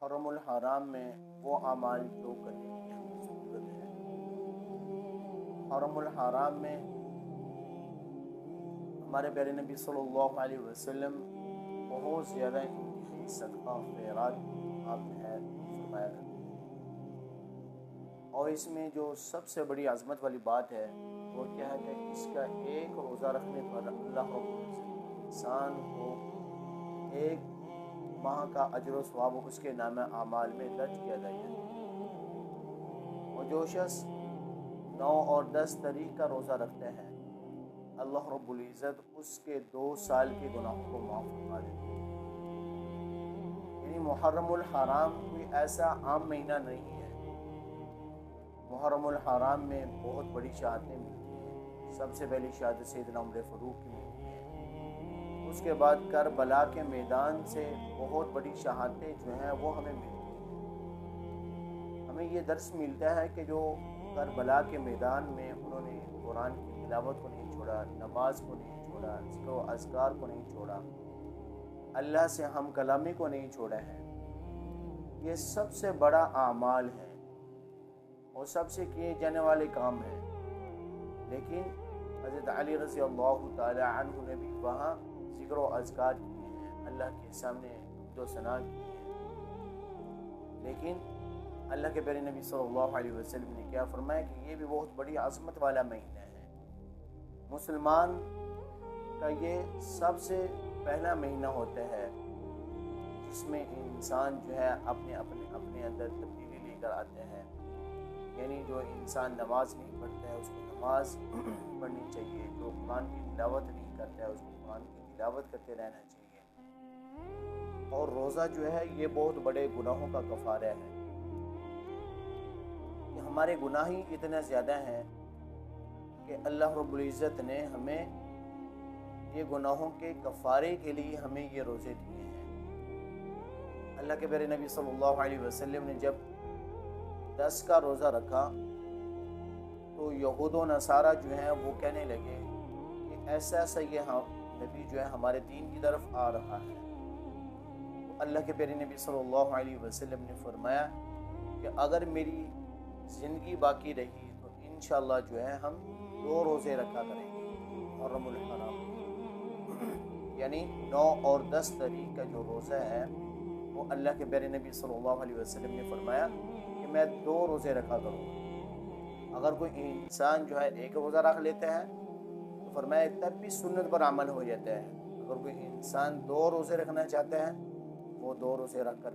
حرم الحرام میں وہ اعمال جو کرنے کی ہمیں ضرورت ہے۔ حرم الحرام میں ہمارے پیارے نبی صلی اللہ علیہ وسلم بہت زیادہ انتہائی صدقہ خیرات آپ فرمایا کرتے ہیں، اور اس میں جو سب سے بڑی عظمت والی بات ہے وہ کیا ہے کہ اس کا ایک روزہ رکھنے پر اللہ رب العزت انسان کو ایک ماہ کا اجر و ثواب اس کے نام اعمال میں درج کیا جائے گا، اور جو شخص 9 اور 10 تاریخ کا روزہ رکھتے ہیں اللہ رب العزت اس کے 2 سال کے گناہوں کو معاف فرما دیتے ہیں۔ یعنی محرم الحرام کوئی ایسا عام مہینہ نہیں ہے، محرم الحرام میں بہت بڑی شہادتیں ملتی ہیں۔ سب سے پہلی شہادت سیدنا عمر فاروق کی ملتی ہے، اس کے بعد کربلا کے میدان سے بہت بڑی شہادتیں جو ہیں وہ ہمیں ملتی ہیں۔ ہمیں یہ درس ملتا ہے کہ جو کربلا کے میدان میں انہوں نے قرآن کی تلاوت کو نہیں چھوڑا، نماز کو نہیں چھوڑا، ذکر و اذکار کو نہیں چھوڑا، اللہ سے ہم کلامی کو نہیں چھوڑا ہے، یہ سب سے بڑا اعمال ہے اور سب سے کیے جانے والے کام ہیں۔ لیکن حضرت علی رضی اللہ تعالی عنہ نے بھی وہاں ذکر و اذکار کیے ہیں، اللہ کے سامنے حمد و ثنا کیے ہیں، لیکن اللہ کے پیارے نبی صلی اللہ علیہ وسلم نے کیا فرمایا کہ یہ بھی بہت بڑی عظمت والا مہینہ ہے۔ مسلمان کا یہ سب سے پہلا مہینہ ہوتا ہے جس میں انسان جو ہے اپنے اندر تبدیلی لے کر آتے ہیں۔ یعنی جو انسان نماز نہیں پڑھتا ہے اس کو نماز پڑھنی چاہیے، جو قرآن کی تلاوت نہیں کرتا ہے اس کو قرآن کی تلاوت کرتے رہنا چاہیے، اور روزہ جو ہے یہ بہت بڑے گناہوں کا کفارہ ہے۔ کہ ہمارے گناہ ہی اتنے زیادہ ہیں کہ اللہ رب العزت نے ہمیں یہ گناہوں کے کفارے کے لیے ہمیں یہ روزے دیے ہیں۔ اللہ کے پیارے نبی صلی اللہ علیہ وسلم نے جب 10 کا روزہ رکھا تو یہود و نصارہ جو ہیں وہ کہنے لگے کہ ایسا یہ نبی جو ہے ہمارے دین کی طرف آ رہا ہے۔ تو اللہ کے پیارے نبی صلی اللہ علیہ وسلم نے فرمایا کہ اگر میری زندگی باقی رہی تو انشاءاللہ جو ہے ہم 2 روزے رکھا کریں گے محرم الحرام، یعنی 9 اور 10 تاریخ کا جو روزہ ہے وہ اللہ کے پیارے نبی صلی اللہ علیہ وسلم نے فرمایا کہ میں 2 روزے رکھا کروں گا۔ اگر کوئی انسان جو ہے 1 روزہ رکھ لیتا ہے تو فرمایا تب بھی سنت پر عمل ہو جاتا ہے، اگر کوئی انسان 2 روزے رکھنا چاہتا ہے وہ 2 روزے رکھ کر